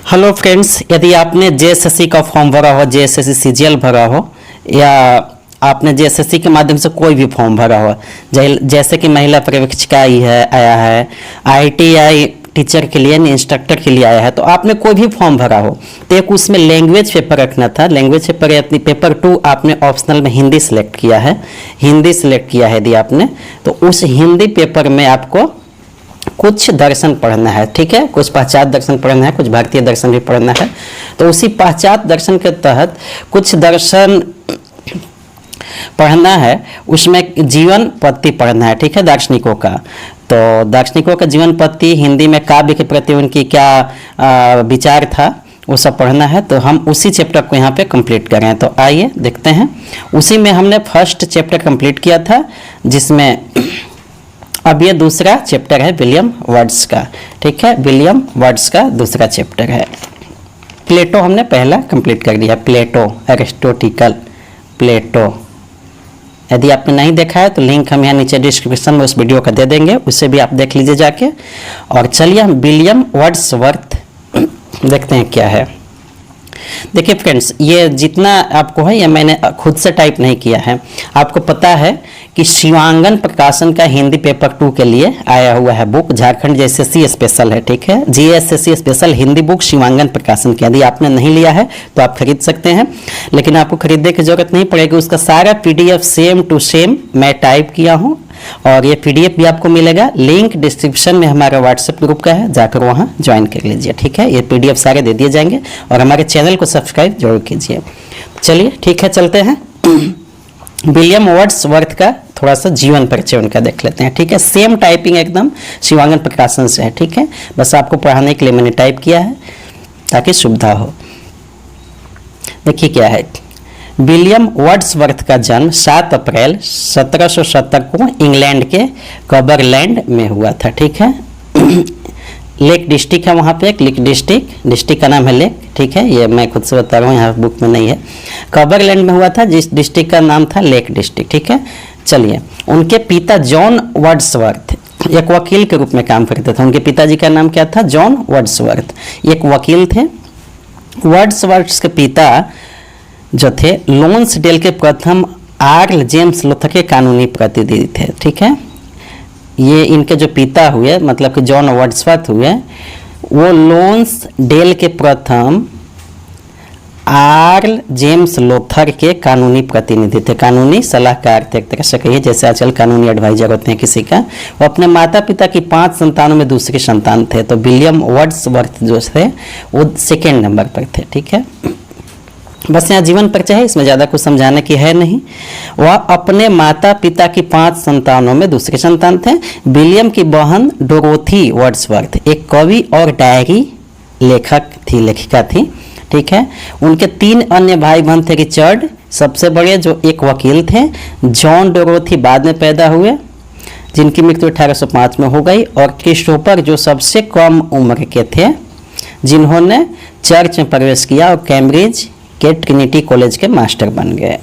Hello friends, यदि आपने JSSC का फॉर्म भरा हो, जेएसएससी सीजीएल भरा हो या आपने जेएसएससी के माध्यम से कोई भी फॉर्म भरा हो, जैसे कि महिला पर्यवेक्षिका आया है, आईटीआई टीचर के लिए, इंस्ट्रक्टर के लिए आया है, तो आपने कोई भी फॉर्म भरा हो तो एक उसमें लैंग्वेज पेपर रखना था। लैंग्वेज पेपर यानी पेपर 2 आपने ऑप्शनल में हिंदी सेलेक्ट किया है। हिंदी सेलेक्ट किया है यदि आपने, तो उस हिंदी पेपर में आपको कुछ दर्शन पढ़ना है। ठीक है, कुछ पाश्चात्य दर्शन पढ़ना है, कुछ भारतीय दर्शन भी पढ़ना है। तो उसी पाश्चात्य दर्शन के तहत कुछ दर्शन पढ़ना है, उसमें जीवन पत्ति पढ़ना है। ठीक है, दार्शनिकों का। तो दार्शनिकों का जीवन पत्ति, हिंदी में काव्य के प्रति उनकी क्या विचार था, वो सब पढ़ना है। तो हम उसी चैप्टर को यहाँ पे कंप्लीट कर रहे हैं। तो आइए देखते हैं। उसी में हमने फर्स्ट चैप्टर कंप्लीट किया था, जिसमें अब ये दूसरा चैप्टर है विलियम वर्ड्स का। ठीक है, विलियम वर्ड्स का दूसरा चैप्टर है। प्लेटो हमने पहला कंप्लीट कर दिया। प्लेटो, एरिस्टोटिकल, प्लेटो। यदि आपने नहीं देखा है तो लिंक हम यहाँ नीचे डिस्क्रिप्शन में उस वीडियो का दे देंगे, उससे भी आप देख लीजिए जाके। और चलिए हम विलियम वर्ड्सवर्थ देखते हैं क्या है। देखिए फ्रेंड्स, ये जितना आपको है ये मैंने खुद से टाइप नहीं किया है। आपको पता है कि शिवांगन प्रकाशन का हिंदी पेपर 2 के लिए आया हुआ है बुक, झारखंड जेएसएससी स्पेशल है। ठीक है, जेएसएससी स्पेशल हिंदी बुक शिवांगन प्रकाशन की। यदि आपने नहीं लिया है तो आप खरीद सकते हैं, लेकिन आपको खरीदने की जरूरत नहीं पड़ेगी। उसका सारा पीडीएफ सेम टू सेम मैं टाइप किया हूँ, और ये पीडीएफ भी आपको मिलेगा। लिंक डिस्क्रिप्शन में हमारा व्हाट्सएप ग्रुप का है, जाकर वहाँ ज्वाइन कर लीजिए। ठीक है, ये पीडीएफ सारे दे दिए जाएंगे, और हमारे चैनल को सब्सक्राइब जरूर कीजिए। चलिए ठीक है, चलते हैं। विलियम वर्ड्सवर्थ का थोड़ा सा जीवन परिचय उनका देख लेते हैं। ठीक है, सेम टाइपिंग एकदम शिवांगन प्रकाशन से है। ठीक है, बस आपको पढ़ाने के लिए मैंने टाइप किया है ताकि सुविधा हो। देखिए क्या है। विलियम वर्ड्सवर्थ का जन्म 7 अप्रैल 1770 को इंग्लैंड के कबरलैंड में हुआ था। ठीक है, लेक डिस्ट्रिक्ट है वहाँ पे, एक लेक डिस्ट्रिक्ट का नाम है लेक। ठीक है, ये मैं खुद से बता रहा हूँ, यहाँ बुक में नहीं है। कबरलैंड में हुआ था, जिस डिस्ट्रिक्ट का नाम था लेक डिस्ट्रिक्ट। ठीक है, चलिए। उनके पिता जॉन वर्ड्सवर्थ एक वकील के रूप में काम करते थे। उनके पिताजी का नाम क्या था? जॉन वर्ड्सवर्थ, एक वकील थे। वर्ड्सवर्थ के पिता जो थे लोन्सडेल के प्रथम आर्ल जेम्स लोथर के कानूनी प्रतिनिधि थे। ठीक है, ये इनके जो पिता हुए, मतलब कि जॉन वर्ड्सवर्थ हुए, वो लोन्सडेल के प्रथम आर्ल जेम्स लोथर के कानूनी प्रतिनिधि थे, कानूनी सलाहकार थे एक तरह से कहिए, जैसे आजकल कानूनी एडवाइजर होते हैं किसी का। वो अपने माता पिता की 5 संतानों में दूसरे संतान थे। तो विलियम वर्ड्सवर्थ जो थे वो सेकेंड नंबर पर थे। ठीक है, बस यहाँ जीवन परिचय है, इसमें ज़्यादा कुछ समझाने की है नहीं। वह अपने माता पिता की 5 संतानों में दूसरे संतान थे। विलियम की बहन डोरोथी वर्ड्सवर्थ एक कवि और डायरी लेखिका थी। ठीक है, उनके 3 अन्य भाई बहन थे। रिचर्ड सबसे बड़े, जो एक वकील थे। जॉन डोरोथी बाद में पैदा हुए, जिनकी मृत्यु 1805 में हो गई। और क्रिस्टोफर जो सबसे कम उम्र के थे, जिन्होंने चर्च में प्रवेश किया और कैम्ब्रिज के ट्रिनिटी कॉलेज के मास्टर बन गए।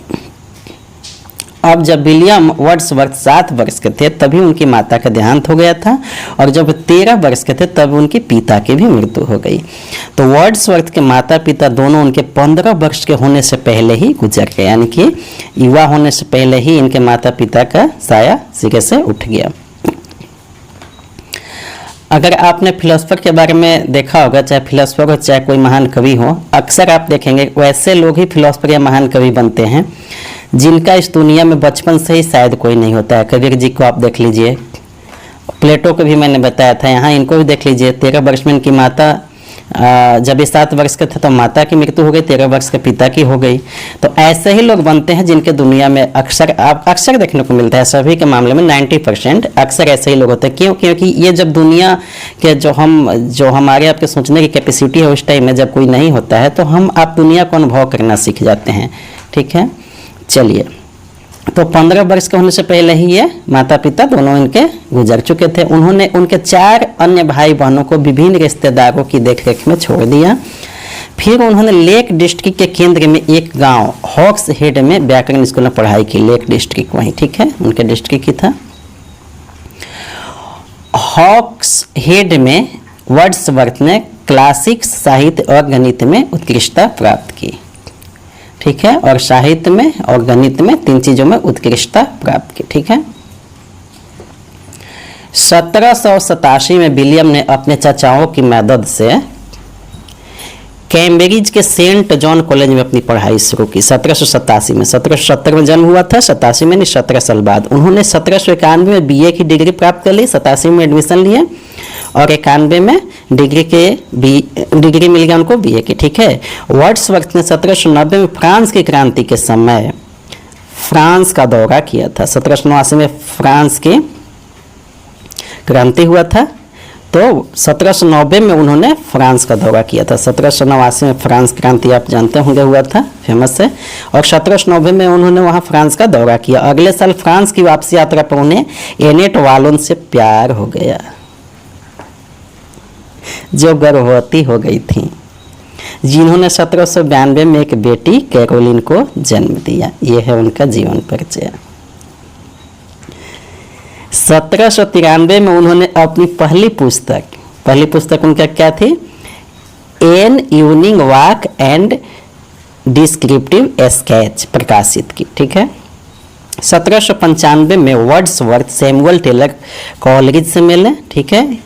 अब जब विलियम वर्ड्सवर्थ 7 वर्ष के थे तभी उनकी माता का देहांत हो गया था, और जब 13 वर्ष के थे तब उनके पिता की भी मृत्यु हो गई। तो वर्ड्सवर्थ के माता पिता दोनों उनके 15 वर्ष के होने से पहले ही गुजर गए, यानी कि युवा होने से पहले ही इनके माता पिता का साया सिरे से उठ गया। अगर आपने फिलोसफर के बारे में देखा होगा, चाहे फिलोसफर हो चाहे कोई महान कवि हो, अक्सर आप देखेंगे वैसे लोग ही फिलोसफर या महान कवि बनते हैं जिनका इस दुनिया में बचपन से ही शायद कोई नहीं होता है। कबीर जी को आप देख लीजिए, प्लेटो को भी मैंने बताया था, यहाँ इनको भी देख लीजिए। 13 वर्ष में इनकी माता, जब ये 7 वर्ष के थे तो माता की मृत्यु हो गई, 13 वर्ष के पिता की हो गई। तो ऐसे ही लोग बनते हैं जिनके दुनिया में अक्सर देखने को मिलता है। सभी के मामले में 90% अक्सर ऐसे ही लोग होते हैं। क्यों? क्योंकि ये जब दुनिया के जो हमारे आपके सोचने की कैपेसिटी है, उस टाइम में जब कोई नहीं होता है तो हम आप दुनिया को अनुभव करना सीख जाते हैं। ठीक है, चलिए। तो 15 वर्ष के होने से पहले ही ये माता पिता दोनों इनके गुजर चुके थे। उन्होंने उनके 4 अन्य भाई बहनों को विभिन्न रिश्तेदारों की देखरेख में छोड़ दिया। फिर उन्होंने लेक डिस्ट्रिक्ट के केंद्र में एक गांव हॉक्स हेड में व्याकरण स्कूल में पढ़ाई की। लेक डिस्ट्रिक्ट वहीं, ठीक है, उनके डिस्ट्रिक्ट ही था। हॉक्स हेड में वर्ड्सवर्थ ने क्लासिक साहित्य और गणित में उत्कृष्टता प्राप्त की। ठीक है, और साहित्य में और गणित में, तीन चीजों में उत्कृष्टता प्राप्त की। ठीक है। 1787 में विलियम ने अपने चाचाओं की मदद से कैम्ब्रिज के सेंट जॉन कॉलेज में अपनी पढ़ाई शुरू की 1787 में। 1770 में जन्म हुआ था, 87 में नहीं, 17 साल बाद। उन्होंने 1791 में बीए की डिग्री प्राप्त कर ली, 87 में एडमिशन लिए और 91 में डिग्री मिल गया उनको बीए की। ठीक है। वर्ड्सवर्थ ने 1790 में फ्रांस की क्रांति के समय फ्रांस का दौरा किया था। 1789 में फ्रांस की क्रांति हुआ था, तो 1790 में उन्होंने फ्रांस का दौरा किया था। 1789 में फ्रांस क्रांति आप जानते होंगे हुआ था, फेमस है। और 1790 में उन्होंने वहाँ फ्रांस का दौरा किया। अगले साल फ्रांस की वापसी यात्रा पर उन्हें एनेट वालोन से प्यार हो गया, जो गर्भवती हो गई थी, जिन्होंने 1792 में एक बेटी कैरोलिन को जन्म दिया। ये है उनका जीवन परिचय। 1793 में उन्होंने अपनी पहली पुस्तक उनका क्या थी? An evening walk and descriptive sketch प्रकाशित की। ठीक है। 1795 में वर्ड्सवर्थ सैमुअल टेलर कॉलेरिज से मिले। ठीक है,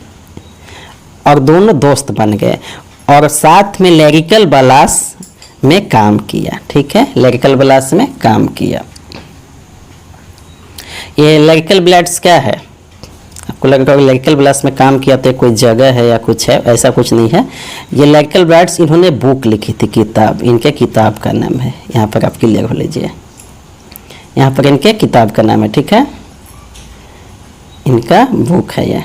और दोनों दोस्त बन गए और साथ में लैरिकल बलास में काम किया। ठीक है, लैरिकल बलास में काम किया। ये लैरिकल ब्लैड्स क्या है? आपको लग रहा है लैरिकल ब्लैड्स में काम किया तो कोई जगह है या कुछ है, ऐसा कुछ नहीं है। ये लैरिकल ब्लैड्स इन्होंने बुक लिखी थी, किताब। इनके किताब का नाम है, यहाँ पर आप क्लियर हो लीजिए, यहाँ पर इनके किताब का नाम है। ठीक है, इनका बुक है ये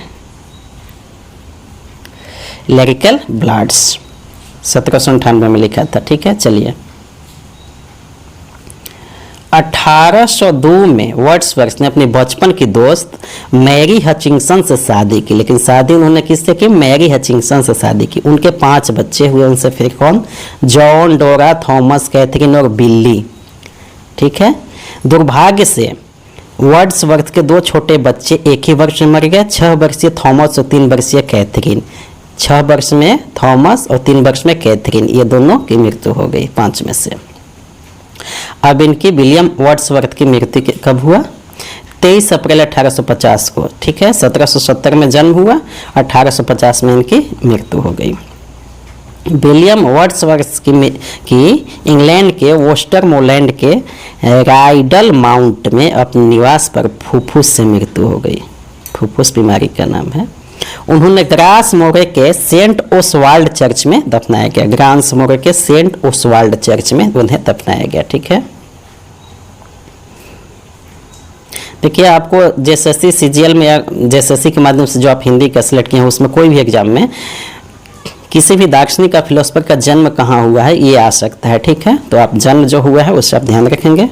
लैरिकल ब्लैड्स, 1798 में लिखा था। ठीक है, चलिए। 1802 में वर्ड्सवर्थ ने अपनी बचपन की दोस्त मैरी हचिंगसन से शादी की, लेकिन शादी उन्होंने किससे की? मैरी हचिंगसन से शादी की। उनके 5 बच्चे हुए, उनसे फिर कौन? जॉन, डोरा, थॉमस, कैथरीन और बिल्ली। ठीक है। दुर्भाग्य से वर्ड्सवर्थ के 2 छोटे बच्चे एक ही वर्ष में मर गए, 6 वर्षीय थॉमस और 3 वर्षीय कैथरीन। 6 वर्ष में थॉमस और 3 वर्ष में कैथरीन, ये दोनों की मृत्यु हो गई 5 में से। अब इनकी विलियम वर्ड्सवर्थ की मृत्यु कब हुआ? 23 अप्रैल 1850 को। ठीक है, 1770 में जन्म हुआ, 1850 में इनकी मृत्यु हो गई। विलियम वर्ड्सवर्थ की इंग्लैंड के वेस्टरमोलैंड के राइडल माउंट में अपने निवास पर फुफ्फुस से मृत्यु हो गई। फुफ्फुस बीमारी का नाम है। उन्होंने ग्रास मोरे के सेंट ओसवाल्ड चर्च में दफनाया गया। ग्रास मोरे के सेंट ओसवाल्ड चर्च में उन्हें दफनाया गया। ठीक है। देखिए, आपको जेएसएससी सीजीएल में या जेएसएससी के माध्यम से जो आप हिंदी का सिलेक्ट किए हैं, उसमें कोई भी एग्जाम में किसी भी दार्शनिक का फिलोसफर का जन्म कहाँ हुआ है ये आ सकता है। ठीक है, तो आप जन्म जो हुआ है उससे आप ध्यान रखेंगे।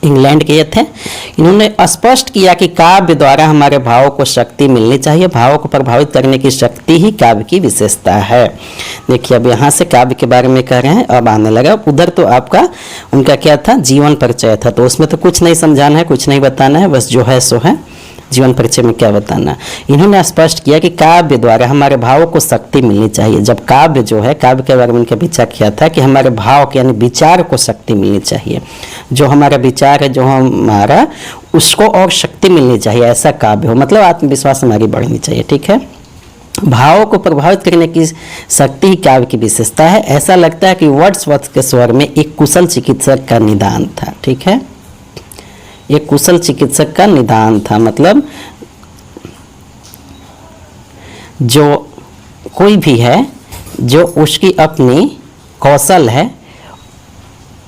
इंग्लैंड के ये थे। इन्होंने स्पष्ट किया कि काव्य द्वारा हमारे भावों को शक्ति मिलनी चाहिए। भावों को प्रभावित करने की शक्ति ही काव्य की विशेषता है। देखिए, अब यहाँ से काव्य के बारे में कह रहे हैं, अब आने लगा। उधर तो आपका उनका क्या था? जीवन परिचय था, तो उसमें तो कुछ नहीं समझाना है, कुछ नहीं बताना है, बस जो है सो है। जीवन परिचय में क्या बताना? इन्होंने स्पष्ट किया कि काव्य द्वारा हमारे भावों को शक्ति मिलनी चाहिए। जब काव्य जो है, काव्य के बारे में उनका विचार किया था कि हमारे भाव के यानी विचार को शक्ति मिलनी चाहिए। जो हमारा विचार है, जो हमारा, उसको और शक्ति मिलनी चाहिए, ऐसा काव्य हो, मतलब आत्मविश्वास हमारी बढ़नी चाहिए। ठीक है। भावों को प्रभावित करने की शक्ति ही काव्य की विशेषता है। ऐसा लगता है कि वर्ड्सवर्थ के स्वर में एक कुशल चिकित्सक का निदान था। ठीक है, एक कुशल चिकित्सक का निदान था, मतलब जो कोई भी है, जो उसकी अपनी कौशल है,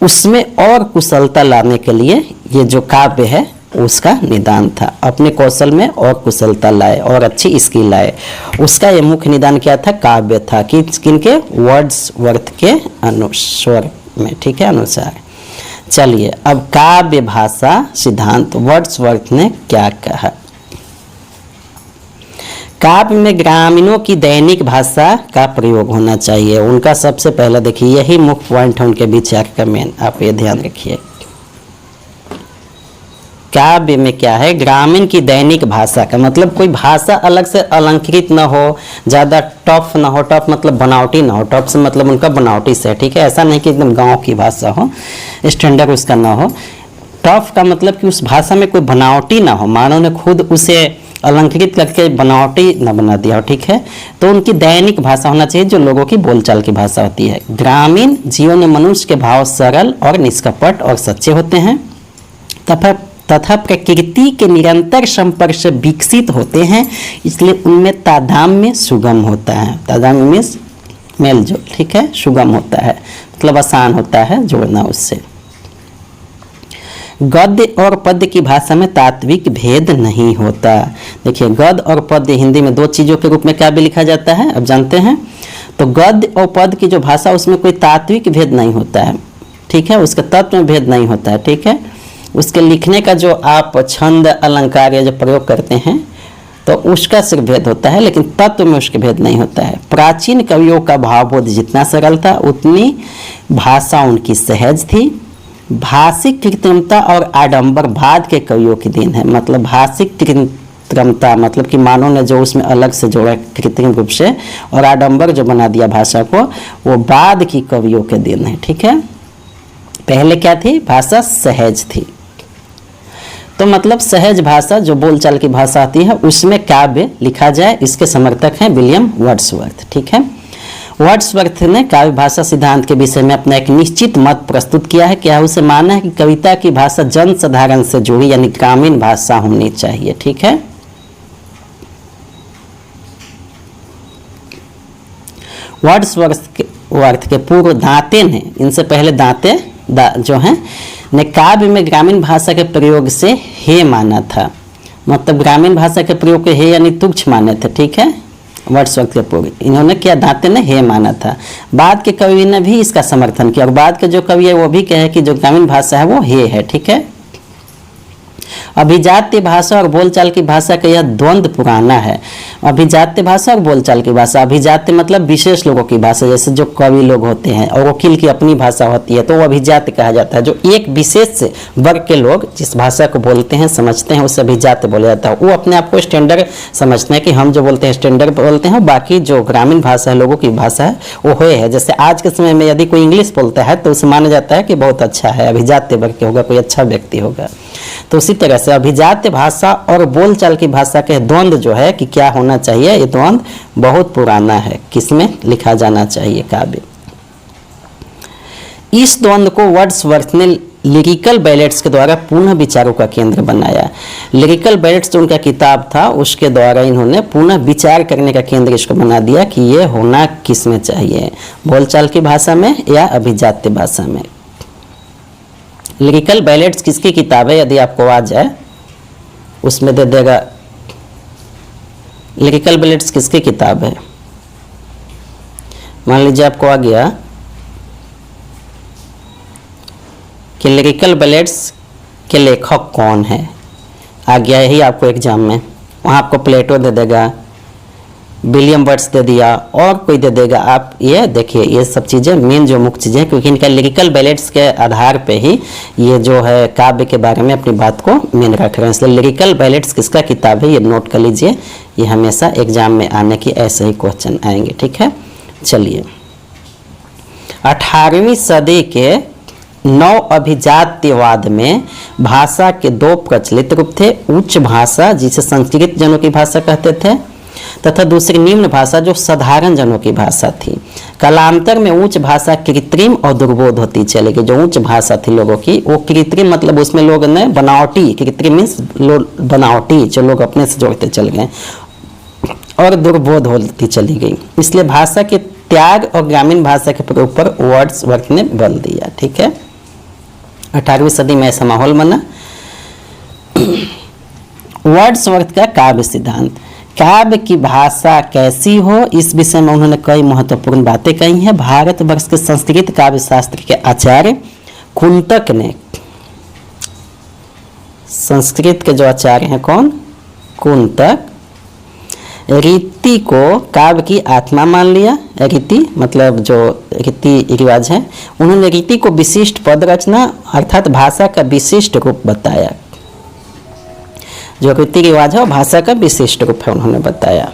उसमें और कुशलता लाने के लिए ये जो काव्य है उसका निदान था। अपने कौशल में और कुशलता लाए और अच्छी स्किल लाए, उसका ये मुख्य निदान क्या था? काव्य था। कि किनके? वर्ड्सवर्थ के अनुस्वर में। ठीक है, अनुसार। चलिए, अब काव्य भाषा सिद्धांत वर्ड्सवर्थ ने क्या कहा? काव्य में ग्रामीणों की दैनिक भाषा का प्रयोग होना चाहिए। उनका सबसे पहला, देखिए, यही मुख्य पॉइंट है उनके विचार का मेन, आप ये ध्यान रखिए। काव्य में क्या है, ग्रामीण की दैनिक भाषा का मतलब कोई भाषा अलग से अलंकृत न हो, ज़्यादा टफ ना हो, टफ मतलब बनावटी ना हो, टफ से मतलब उनका बनावटी से, ठीक है, ऐसा नहीं कि एकदम गांव की भाषा हो, स्टैंडर्ड उसका ना हो। टफ का मतलब कि उस भाषा में कोई बनावटी ना हो, मानव ने खुद उसे अलंकृत करके बनावटी ना बना दिया हो, ठीक है। तो उनकी दैनिक भाषा होना चाहिए जो लोगों की बोलचाल की भाषा होती है। ग्रामीण जीवन में मनुष्य के भाव सरल और निष्कपट और सच्चे होते हैं तथा प्रकृति के निरंतर संपर्क से विकसित होते हैं, इसलिए उनमें तादात्म्य सुगम होता है। तादात्म्य मीन्स मेलजोल, ठीक है, सुगम होता है मतलब आसान होता है जोड़ना उससे। गद्य और पद्य की भाषा में तात्विक भेद नहीं होता। देखिए, गद्य और पद्य हिंदी में दो चीज़ों के रूप में काव्य लिखा जाता है, अब जानते हैं। तो गद्य और पद्य की जो भाषा उसमें कोई तात्विक भेद नहीं होता है, ठीक है, उसके तत्व में भेद नहीं होता है, ठीक है। उसके लिखने का जो आप छंद अलंकार या जो प्रयोग करते हैं तो उसका सिर्फ भेद होता है, लेकिन तत्व में उसके भेद नहीं होता है। प्राचीन कवियों का भावबोध जितना सरल था उतनी भाषा उनकी सहज थी। भाषिक कृत्रिमता और आडंबर बाद के कवियों की देन है। मतलब भाषिक कृत्रिमता मतलब कि मानव ने जो उसमें अलग से जोड़ा कृत्रिम रूप से, और आडंबर जो बना दिया भाषा को, वो बाद की कवियों के देन है, ठीक है। पहले क्या थी, भाषा सहज थी। तो मतलब सहज भाषा जो बोलचाल की भाषा आती है उसमें काव्य लिखा जाए, इसके समर्थक हैं विलियम वर्ड्सवर्थ, ठीक है। वर्ड्सवर्थ ने काव्य भाषा सिद्धांत के विषय में अपना एक निश्चित मत प्रस्तुत किया है। क्या उसे माना है कि कविता की भाषा जन साधारण से जुड़ी यानी ग्रामीण भाषा होनी चाहिए, ठीक है। वर्ड्सवर्थ के पूर्व दांते ने, इनसे पहले दांते जो हैं ने काव्य में ग्रामीण भाषा के प्रयोग से हे माना था। मतलब ग्रामीण भाषा के प्रयोग के हे यानी तुच्छ माने थे, ठीक है। वर्ड्सवर्थ के पूर्व इन्होंने क्या, दांते ने हे माना था। बाद के कवि ने भी इसका समर्थन किया और बाद के जो कवि है वो भी कहे कि जो ग्रामीण भाषा है वो हे है, ठीक है। अभिजात्य भाषा और बोलचाल की भाषा का यह द्वंद्व पुराना है। अभिजात्य भाषा और बोलचाल की भाषा, अभिजात्य मतलब विशेष लोगों की भाषा, जैसे जो कवि लोग होते हैं और वकील की अपनी भाषा होती है तो वो अभिजात्य कहा जाता है। जो एक विशेष वर्ग के लोग जिस भाषा को बोलते हैं समझते हैं उसे अभिजात्य बोला जाता है। वो अपने आप को स्टैंडर्ड समझते हैं कि हम जो बोलते हैं स्टैंडर्ड बोलते हैं, बाकी जो ग्रामीण भाषा है लोगों की भाषा है वो होए है। जैसे आज के समय में यदि कोई इंग्लिश बोलता है तो उसे माना जाता है कि बहुत अच्छा है, अभिजात्य वर्ग के होगा, कोई अच्छा व्यक्ति होगा। तो उसी तरह से अभिजात्य भाषा और बोलचाल की भाषा के द्वंद्व जो है कि क्या होना चाहिए, ये द्वंद्व बहुत पुराना है, किसमें लिखा जाना चाहिए काव्य। इस द्वंद्व को वर्ड्सवर्थ ने लिरिकल बैलेट्स के द्वारा पुनः विचारों का केंद्र बनाया। लिरिकल बैलेट्स जो उनका किताब था उसके द्वारा इन्होंने पुनः विचार करने का केंद्र इसको बना दिया कि ये होना किस में चाहिए, बोलचाल की भाषा में या अभिजात्य भाषा में। लिरिकल बैलेट्स किसकी किताब है, यदि आपको आ जाए उसमें दे देगा। लिरिकल बैलेट्स किसकी किताब है, मान लीजिए आपको आ गया कि लिरिकल बैलेट्स के लेखक कौन है, आ गया यही आपको एग्जाम में। वहाँ आपको प्लेटो दे देगा, विलियम वर्ड्स दे दिया और कोई दे देगा। आप ये देखिए, ये सब चीज़ें मेन जो मुख्य चीज़ें, क्योंकि इनका लिरिकल बैलेट्स के आधार पे ही ये जो है काव्य के बारे में अपनी बात को मेन रख रहे हैं। इसलिए लिरिकल बैलेट्स किसका किताब है ये नोट कर लीजिए, ये हमेशा एग्जाम में आने की ऐसे ही क्वेश्चन आएंगे, ठीक है। चलिए, 18वीं सदी के नव अभिजात्यवाद में भाषा के दो प्रचलित रूप थे। उच्च भाषा जिसे संस्कृत जनों की भाषा कहते थे तथा दूसरी निम्न भाषा जो साधारण जनों की भाषा थी। कालांतर में उच्च भाषा कृत्रिम और दुर्बोध होती चली गई। जो उच्च भाषा थी लोगों की वो कृत्रिम मतलब उसमें लोग ने बनावटी, कृत्रिम मीन्स बनावटी जो लोग अपने से जोड़ते चल गए और दुर्बोध होती चली गई। इसलिए भाषा के त्याग और ग्रामीण भाषा के प्रयोग पर वर्ड्सवर्थ ने बल दिया, ठीक है। 18वीं सदी में ऐसा माहौल बना। वर्ड्सवर्थ का काव्य सिद्धांत, काव्य की भाषा कैसी हो इस विषय में उन्होंने कई महत्वपूर्ण बातें कही हैं। भारतवर्ष के संस्कृत काव्य शास्त्र के आचार्य कुंतक ने, संस्कृत के जो आचार्य हैं कौन, कुंतक, रीति को काव्य की आत्मा मान लिया। रीति मतलब जो रीति रिवाज है, उन्होंने रीति को विशिष्ट पद रचना अर्थात भाषा का विशिष्ट रूप बताया। जो रीति रिवाज है वो भाषा का विशिष्ट रूप है, उन्होंने बताया।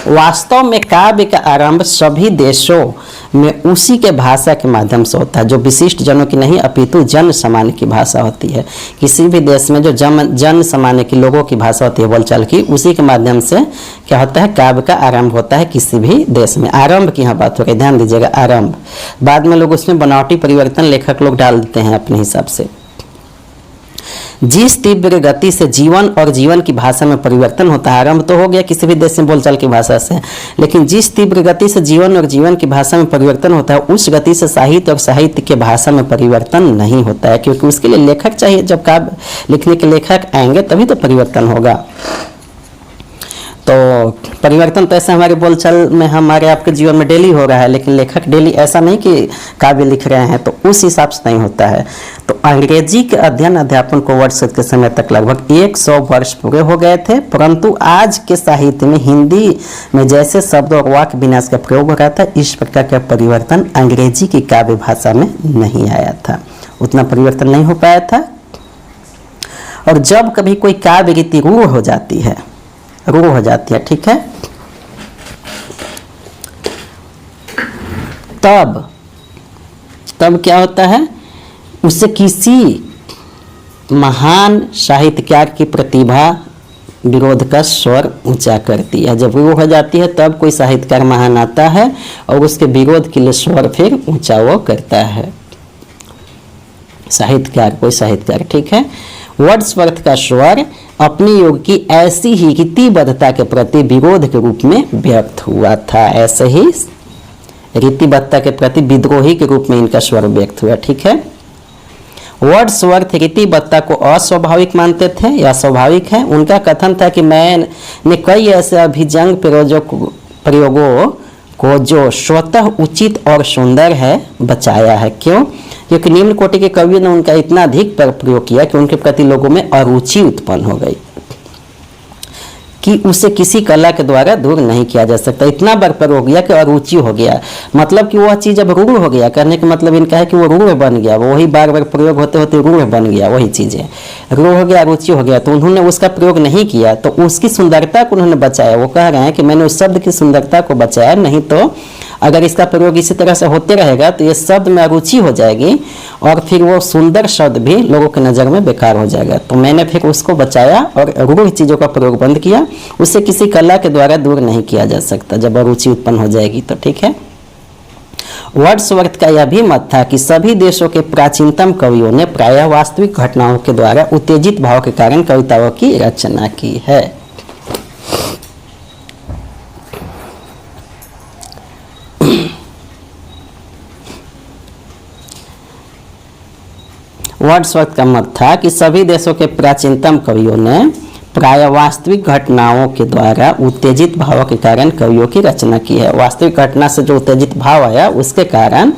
वास्तव में काव्य का आरंभ सभी देशों में उसी के भाषा के माध्यम से होता है, जो विशिष्ट जनों की नहीं अपितु जन सामान्य की भाषा होती है। किसी भी देश में जो जन सामान्य की लोगों की भाषा होती है बोलचाल की, उसी के माध्यम से क्या होता है, काव्य का आरंभ होता है किसी भी देश में। आरंभ की यहाँ बात हो रही, ध्यान दीजिएगा, आरंभ। बाद में लोग उसमें बनावटी परिवर्तन लेखक लोग डाल देते हैं अपने हिसाब से। जिस तीव्र गति से जीवन और जीवन की भाषा में परिवर्तन होता है, आरंभ तो हो गया किसी भी देश में बोलचाल की भाषा से, लेकिन जिस तीव्र गति से जीवन और जीवन की भाषा में परिवर्तन होता है, उस गति से साहित्य और साहित्य के भाषा में परिवर्तन नहीं होता है, क्योंकि उसके लिए लेखक चाहिए। जब काव्य लिखने के लेखक आएंगे तभी तो परिवर्तन होगा। तो परिवर्तन तो ऐसा हमारे बोलचाल में, हमारे आपके जीवन में डेली हो रहा है, लेकिन लेखक डेली ऐसा नहीं कि काव्य लिख रहे हैं, तो उस हिसाब से नहीं होता है। तो अंग्रेजी के अध्ययन अध्यापन को वर्ष के समय तक लगभग 100 वर्ष पूरे हो गए थे, परंतु आज के साहित्य में हिंदी में जैसे शब्द और वाक्य विन्यास का प्रयोग हो रहा था, इस प्रकार का परिवर्तन अंग्रेजी की काव्य भाषा में नहीं आया था, उतना परिवर्तन नहीं हो पाया था। और जब कभी कोई काव्य रीति रूढ़ हो जाती है, ठीक है, तब क्या होता है, उससे किसी महान साहित्यकार की प्रतिभा विरोध का स्वर ऊंचा करती है। जब वो हो जाती है तब कोई साहित्यकार महान आता है और उसके विरोध के लिए स्वर फिर ऊंचा वो करता है, साहित्यकार, कोई साहित्यकार, ठीक है। वर्ड्सवर्थ का स्वर अपने युग की ऐसी ही रीतिबद्धता के प्रति विरोध के रूप में व्यक्त हुआ था, ऐसे ही रीतिबद्धता के प्रति विद्रोही के रूप में इनका स्वर व्यक्त हुआ, ठीक है। वर्ड्सवर्थ रीतिबद्धता को अस्वाभाविक मानते थे या स्वाभाविक है। उनका कथन था कि मैंने कई ऐसे अभिजंग प्रयोगों को जो स्वतः उचित और सुंदर है बचाया है। क्यों? क्योंकि निम्न कोटि के कवियों ने उनका इतना अधिक प्रयोग किया कि उनके प्रति लोगों में अरुचि उत्पन्न हो गई कि उसे किसी कला के द्वारा दूर नहीं किया जा सकता। इतना बार प्रयोग हो गया कि अरुचि हो गया, मतलब कि वह चीज़ अब रूढ़ हो गया। कहने का मतलब इनका है कि वो रूढ़ बन गया, वही बार बार प्रयोग होते होते रूढ़ बन गया, वही चीज़ें रूढ़ हो गया, रुचि हो गया, तो उन्होंने उसका प्रयोग नहीं किया, तो उसकी सुंदरता को उन्होंने बचाया। वो कह रहे हैं कि मैंने उस शब्द की सुंदरता को बचाया, नहीं तो अगर इसका प्रयोग इसी तरह से होते रहेगा तो ये शब्द में अरुचि हो जाएगी और फिर वो सुंदर शब्द भी लोगों की नज़र में बेकार हो जाएगा। तो मैंने फिर उसको बचाया और रूढ़ चीज़ों का प्रयोग बंद किया। उसे किसी कला के द्वारा दूर नहीं किया जा सकता जब अरुचि उत्पन्न हो जाएगी तो, ठीक है। वर्ड्सवर्थ का यह भी मत था कि सभी देशों के प्राचीनतम कवियों ने प्रायः वास्तविक घटनाओं के द्वारा उत्तेजित भाव के कारण कविताओं की रचना की है। वर्ड्सवर्थ का मत था कि सभी देशों के प्राचीनतम कवियों ने प्राय वास्तविक घटनाओं के द्वारा उत्तेजित भावों के कारण कवियों की रचना की है। वास्तविक घटना से जो उत्तेजित भाव आया उसके कारण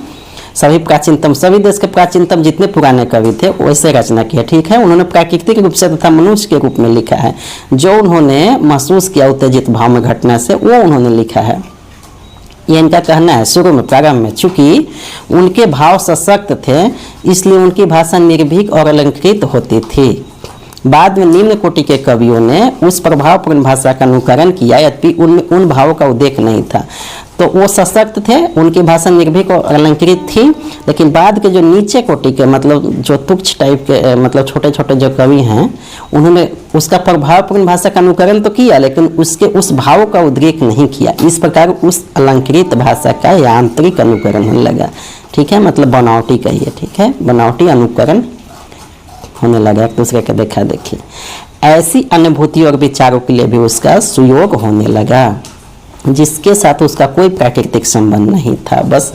सभी देश के प्राचीनतम जितने पुराने कवि थे वैसे रचना की है, ठीक है। उन्होंने प्राकृतिक रूप से तथा मनुष्य के रूप में लिखा है। जो उन्होंने महसूस किया उत्तेजित भाव में घटना से, वो उन्होंने लिखा है। ये इनका कहना है शुरू में, प्रारंभ में। चूंकि उनके भाव सशक्त थे इसलिए उनकी भाषा निर्भीक और अलंकृत होती थी। बाद में निम्न कोटि के कवियों ने उस प्रभावपूर्ण भाषा का अनुकरण किया, यद्यपि उनमें उन भावों का उल्लेख नहीं था। तो वो सशक्त थे, उनकी भाषा निर्भीक और अलंकृत थी, लेकिन बाद के जो नीचे कोटि के, मतलब जो तुच्छ टाइप के, मतलब छोटे छोटे जो कवि हैं, उन्होंने उसका प्रभावपूर्ण भाषा का अनुकरण तो किया लेकिन उसके उस भाव का उद्रेक नहीं किया। इस प्रकार उस अलंकृत भाषा का यांत्रिक अनुकरण होने लगा, ठीक है, मतलब बनावटी कहिए, ठीक है, बनावटी अनुकरण होने लगा, एक दूसरे का देखा देखी। ऐसी अनुभूति और विचारों के लिए भी उसका सुयोग होने लगा जिसके साथ उसका कोई प्राकृतिक संबंध नहीं था। बस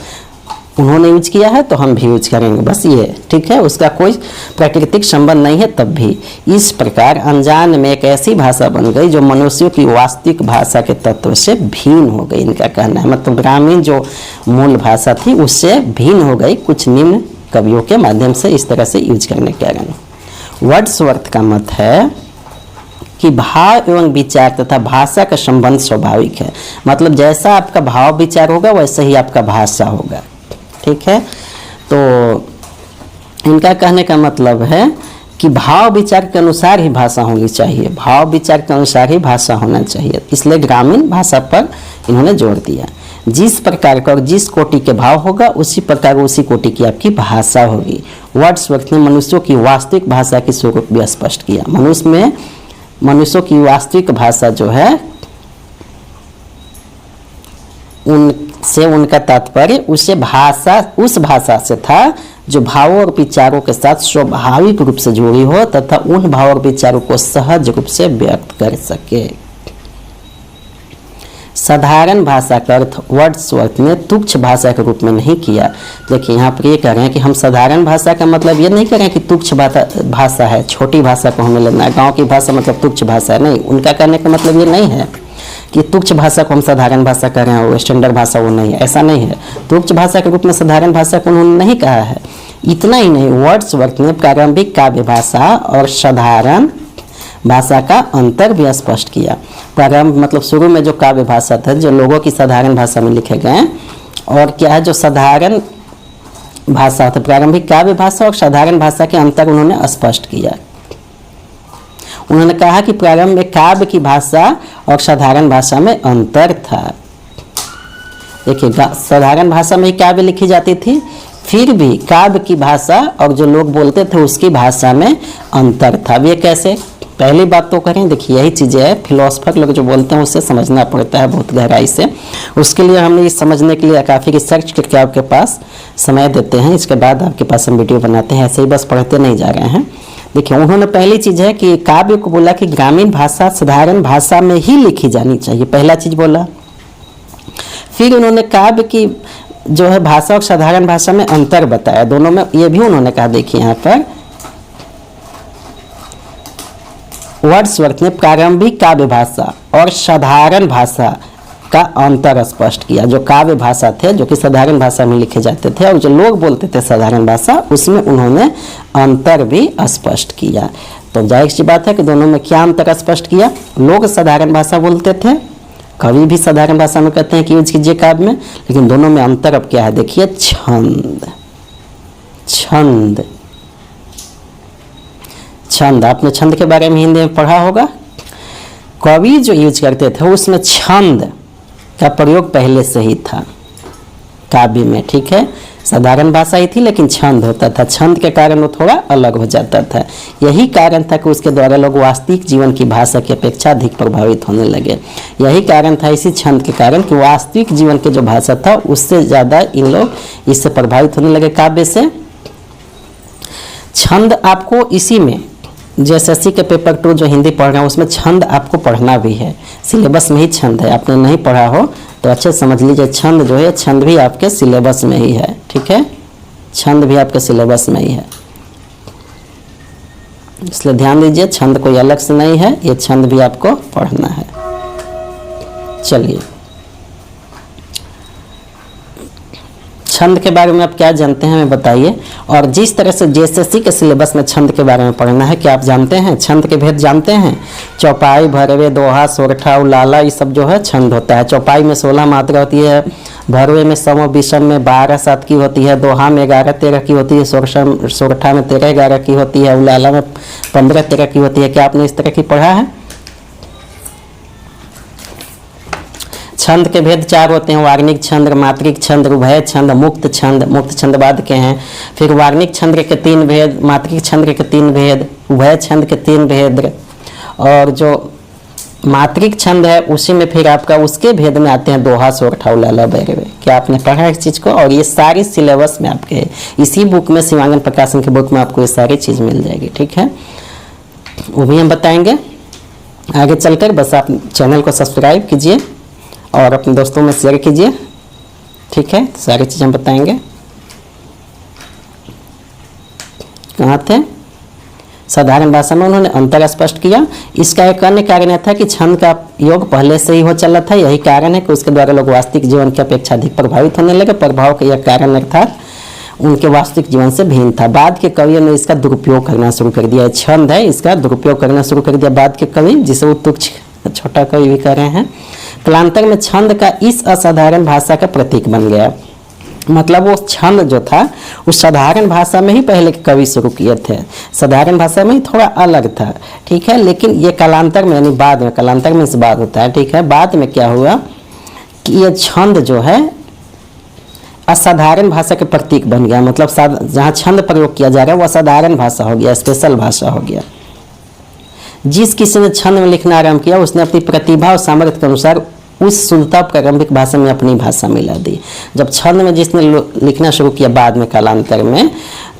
उन्होंने यूज किया है तो हम भी यूज करेंगे, बस ये, ठीक है। उसका कोई प्राकृतिक संबंध नहीं है तब भी। इस प्रकार अनजान में एक ऐसी भाषा बन गई जो मनुष्यों की वास्तविक भाषा के तत्व से भिन्न हो गई, इनका कहना है। मतलब ग्रामीण जो मूल भाषा थी उससे भिन्न हो गई कुछ निम्न कवियों के माध्यम से, इस तरह से यूज करने के कारण। वर्ड्सवर्थ का मत है कि भाव एवं विचार तथा भाषा का संबंध स्वाभाविक है। मतलब जैसा आपका भाव विचार होगा वैसे ही आपका भाषा होगा, ठीक है। तो इनका कहने का मतलब है कि भाव विचार के अनुसार ही भाषा होनी चाहिए, भाव विचार के अनुसार ही भाषा होना चाहिए, इसलिए ग्रामीण भाषा पर इन्होंने जोर दिया। जिस प्रकार का और जिस कोटि के भाव होगा उसी प्रकार उसी कोटि की आपकी भाषा होगी। वर्ड्सवर्थ ने मनुष्यों की वास्तविक भाषा की स्वरूप भी स्पष्ट किया। मनुष्यों की वास्तविक भाषा जो है उनसे उनका तात्पर्य उस भाषा से था जो भावों और विचारों के साथ स्वाभाविक रूप से जुड़ी हो तथा उन भावों और विचारों को सहज रूप से व्यक्त कर सके। साधारण भाषा का अर्थ वर्ड्सवर्थ ने तुच्छ भाषा के रूप में नहीं किया। देखिए यहाँ पर ये कह रहे हैं कि हम साधारण भाषा का मतलब ये नहीं कह रहे हैं कि तुच्छ भाषा है, छोटी भाषा को हमें लेना है, गाँव की भाषा मतलब तुच्छ भाषा है, नहीं। उनका कहने का मतलब ये नहीं है कि तुच्छ भाषा को हम साधारण भाषा कह रहे हैं और स्टैंडर्ड भाषा वो नहीं है, ऐसा नहीं है। तुच्छ भाषा के रूप में साधारण भाषा को उन्होंने नहीं कहा है। इतना ही नहीं, वर्ड्सवर्थ ने प्रारंभिक काव्य भाषा और साधारण भाषा का अंतर भी स्पष्ट किया। प्रारंभ मतलब शुरू में जो काव्य भाषा था जो लोगों की साधारण भाषा में लिखे गए, और क्या है जो साधारण भाषा था, प्रारंभिक काव्य भाषा और साधारण भाषा के अंतर उन्होंने स्पष्ट किया। उन्होंने कहा कि प्रारंभ में काव्य की भाषा और साधारण भाषा में अंतर था। देखिए साधारण भाषा में ही काव्य लिखी जाती थी, फिर भी काव्य की भाषा और जो लोग बोलते थे उसकी भाषा में अंतर था। वे कैसे? पहली बात तो करें, देखिए यही चीज़ें है, फिलोसफर लोग जो बोलते हैं उससे समझना पड़ता है बहुत गहराई से। उसके लिए हमने ये समझने के लिए काफ़ी रिसर्च करके आपके पास समय देते हैं, इसके बाद आपके पास हम वीडियो बनाते हैं, ऐसे ही बस पढ़ते नहीं जा रहे हैं। देखिए उन्होंने पहली चीज़ है कि काव्य को बोला कि ग्रामीण भाषा साधारण भाषा में ही लिखी जानी चाहिए, पहला चीज़ बोला। फिर उन्होंने काव्य की जो है भाषा और साधारण भाषा में अंतर बताया, दोनों में ये भी उन्होंने कहा। देखिए यहाँ पर वर्ड्सवर्थ ने प्रारंभिक काव्य भाषा और साधारण भाषा का अंतर स्पष्ट किया। जो काव्य भाषा थे जो कि साधारण भाषा में लिखे जाते थे और जो लोग बोलते थे साधारण भाषा, उसमें उन्होंने अंतर भी स्पष्ट किया। तो जाहिर सी बात है कि दोनों में क्या अंतर स्पष्ट किया। लोग साधारण भाषा बोलते थे, कवि भी साधारण भाषा में कहते हैं कि यूज कीजिए काव्य में, लेकिन दोनों में अंतर अब क्या है देखिए, छंद। आपने छंद के बारे में हिंदी में पढ़ा होगा। कवि जो यूज करते थे उसमें छंद का प्रयोग पहले से ही था काव्य में, ठीक है। साधारण भाषा ही थी लेकिन छंद होता था, छंद के कारण वो थोड़ा अलग हो जाता था। यही कारण था कि उसके द्वारा लोग वास्तविक जीवन की भाषा की अपेक्षा अधिक प्रभावित होने लगे। यही कारण था इसी छंद के कारण कि वास्तविक जीवन की जो भाषा था उससे ज़्यादा इन लोग इससे प्रभावित होने लगे काव्य से। छंद आपको इसी में JSSC के पेपर 2 जो हिंदी पढ़ रहे हैं उसमें छंद आपको पढ़ना भी है, सिलेबस में ही छंद है। आपने नहीं पढ़ा हो तो अच्छे समझ लीजिए, छंद जो है छंद भी आपके सिलेबस में ही है, ठीक है। छंद भी आपके सिलेबस में ही है, इसलिए ध्यान दीजिए, छंद कोई अलग से नहीं है, ये छंद भी आपको पढ़ना है। चलिए छंद के बारे में आप क्या जानते हैं हमें बताइए। और जिस तरह से JSSC के सिलेबस में छंद के बारे में पढ़ना है, क्या आप जानते हैं छंद के भेद जानते हैं? चौपाई, भरवे, दोहा, सोरठा, उलाला, ये सब जो है छंद होता है। चौपाई में 16 मात्रा होती है, भरवे में सम विषम में 12-7 की होती है, दोहा में 11-13 की होती है, सोरठा में 13-11 की होती है, उलाला में 15-13 की होती है। क्या आपने इस तरह की पढ़ा है? छंद के भेद 4 होते हैं, वार्णिक छंद, मात्रिक छंद, उभय छंद, मुक्त छंद। मुक्त छंद बाद के हैं। फिर वार्णिक छंद के 3 भेद, मात्रिक छंद के 3 भेद, उभय छंद के 3 भेद, और जो मात्रिक छंद है उसी में फिर आपका उसके भेद में आते हैं दोहा, सोरठा, उलाला, भैरवे। क्या आपने पढ़ा है इस चीज़ को? और ये सारी सिलेबस में आपके है, इसी बुक में, शिवांगन प्रकाशन की बुक में आपको ये सारी चीज़ मिल जाएगी, ठीक है। वो भी हम बताएंगे आगे चलकर। बस आप चैनल को सब्सक्राइब कीजिए और अपने दोस्तों में शेयर कीजिए, ठीक है। सारी चीज़ हम बताएंगे। कहाँ थे? साधारण भाषा में उन्होंने अंतर स्पष्ट किया। इसका एक अन्य कारण था कि छंद का योग पहले से ही हो चला था, यही कारण है कि उसके द्वारा लोग वास्तविक जीवन की अपेक्षा अधिक प्रभावित होने लगे। प्रभाव का यह कारण अर्थात उनके वास्तविक जीवन से भिन्न था। बाद के कवियों ने इसका दुरुपयोग करना शुरू कर दिया। छंद है, इसका दुरुपयोग करना शुरू कर दिया बाद के कवि, जिसे वो तुच्छ छोटा कवि भी कह रहे हैं। कालांतर में छंद का इस असाधारण भाषा का प्रतीक बन गया। मतलब वो छंद जो था उस साधारण भाषा में ही पहले के कवि शुरू किए थे, साधारण भाषा में ही थोड़ा अलग था, ठीक है। लेकिन ये कालांतर में, यानी बाद में, कालांतर में इस बात होता है, ठीक है। बाद में क्या हुआ कि ये छंद जो है असाधारण भाषा के प्रतीक बन गया, मतलब जहाँ छंद प्रयोग किया जा रहा है वो असाधारण भाषा हो गया, स्पेशल भाषा हो गया। जिस किसी ने छंद में लिखना आरंभ किया उसने अपनी प्रतिभा और सामर्थ्य के अनुसार उस शुद्धता प्रारंभिक भाषा में अपनी भाषा मिला दी। जब छंद में जिसने लिखना शुरू किया बाद में कालांतर में,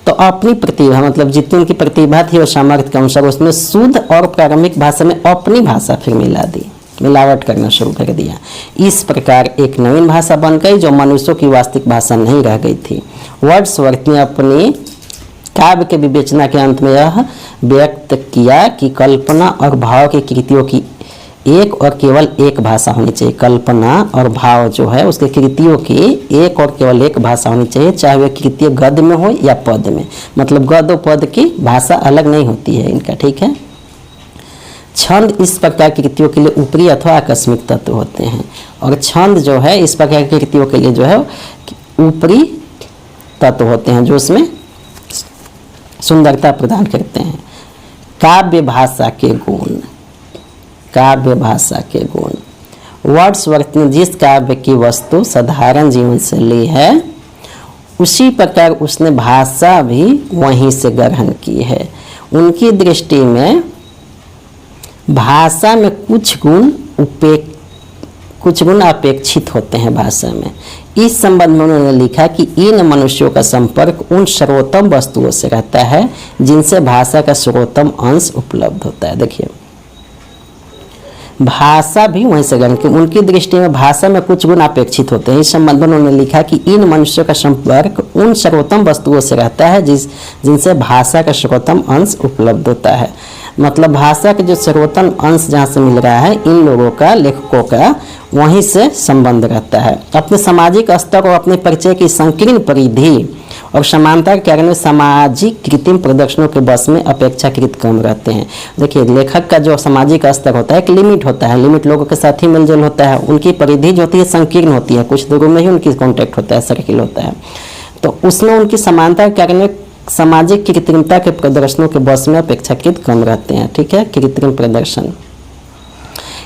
तो अपनी प्रतिभा, मतलब जितनी उनकी प्रतिभा थी और सामर्थ्य के अनुसार उसमें शुद्ध और प्रारंभिक भाषा में अपनी भाषा फिर मिला दी, मिलावट करना शुरू कर दिया। इस प्रकार एक नवीन भाषा बन गई जो मनुष्यों की वास्तविक भाषा नहीं रह गई थी। वर्ड्सवर्थ ने अपनी काव्य के विवेचना के अंत में यह व्यक्त किया कि कल्पना और भाव की कृतियों की एक और केवल एक भाषा होनी चाहिए। कल्पना और भाव जो है उसके कृतियों की एक और केवल एक भाषा होनी चाहिए, चाहे वह कृति गद्य में हो या पद में, मतलब गद्य और पद की भाषा अलग नहीं होती है इनका, ठीक है। छंद इस प्रकार की कृतियों के लिए ऊपरी अथवा आकस्मिक तत्व होते हैं, और छंद जो है इस प्रकार की कृतियों के लिए जो है ऊपरी तत्व होते हैं जो उसमें सुंदरता प्रदान करते हैं। काव्य भाषा के गुण, काव्य भाषा के गुण। वर्ड्सवर्थ ने जिस काव्य की वस्तु साधारण जीवन से ली है उसी प्रकार उसने भाषा भी वहीं से ग्रहण की है। उनकी दृष्टि में भाषा में कुछ गुण अपेक्षित होते हैं भाषा में। इस संबंध में उन्होंने लिखा कि इन मनुष्यों का संपर्क उन सर्वोत्तम वस्तुओं से रहता है जिनसे भाषा का सर्वोत्तम अंश उपलब्ध होता है। देखिए, भाषा भी वहीं से ग्रहण की, उनकी दृष्टि में भाषा में कुछ गुण अपेक्षित होते हैं। इस संबंध में उन्होंने लिखा कि इन मनुष्यों का संपर्क उन सर्वोत्तम वस्तुओं से रहता है जिनसे भाषा का सर्वोत्तम अंश उपलब्ध होता है। मतलब भाषा के जो सर्वोत्तम अंश जहाँ से मिल रहा है इन लोगों का, लेखकों का, वहीं से संबंध रहता है। अपने सामाजिक स्तर और अपने परिचय की संकीर्ण परिधि और समानता के कारण सामाजिक कृत्रिम प्रदर्शनों के बस में अपेक्षाकृत कम रहते हैं। देखिए, लेखक का जो सामाजिक स्तर होता है एक लिमिट होता है, लिमिट लोगों के साथ ही मिलजुल होता है, उनकी परिधि जो होती है संकीर्ण होती है, कुछ लोगों में ही उनकी कॉन्टेक्ट होता है, सर्किल होता है, तो उसमें उनकी समानता के कारण सामाजिक कृत्रिमता के प्रदर्शनों के बस में अपेक्षाकृत कम रहते हैं, ठीक है, कृत्रिम प्रदर्शन।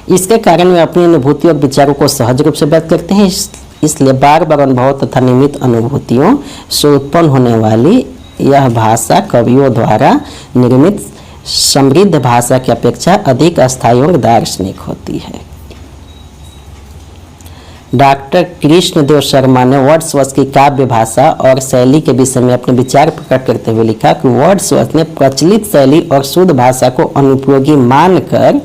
इसके कारण वे अपनी अनुभूति और विचारों को सहज रूप से व्यक्त करते हैं, इसलिए बार बार अनुभव तथा नियमित अनुभूतियों से उत्पन्न होने वाली यह भाषा कवियों द्वारा निर्मित समृद्ध भाषा की अपेक्षा अधिक अस्थायी और दार्शनिक होती है। डॉक्टर कृष्णदेव शर्मा ने वर्ड्सवर्थ की काव्य भाषा और शैली के विषय में अपने विचार प्रकट करते हुए लिखा कि वर्ड्सवर्थ ने प्रचलित शैली और शुद्ध भाषा को अनुपयोगी मानकर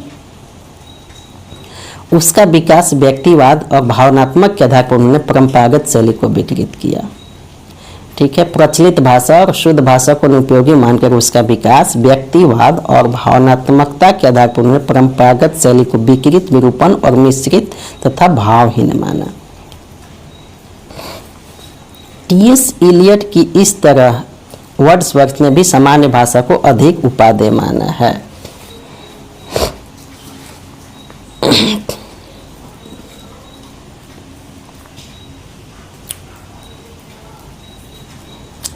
उसका विकास व्यक्तिवाद और भावनात्मक के आधार पर उन्होंने परंपरागत शैली को विकृत किया, ठीक है। प्रचलित भाषा और शुद्ध भाषा को अनुपयोगी मानकर उसका विकास व्यक्तिवाद और भावनात्मकता के आधार पर उन्होंने परंपरागत शैली को विकृत, विरूपण और मिश्रित तथा भावहीन माना। टी.एस. इलियट की इस तरह वर्ड्सवर्थ ने भी सामान्य भाषा को अधिक उपादेय माना है।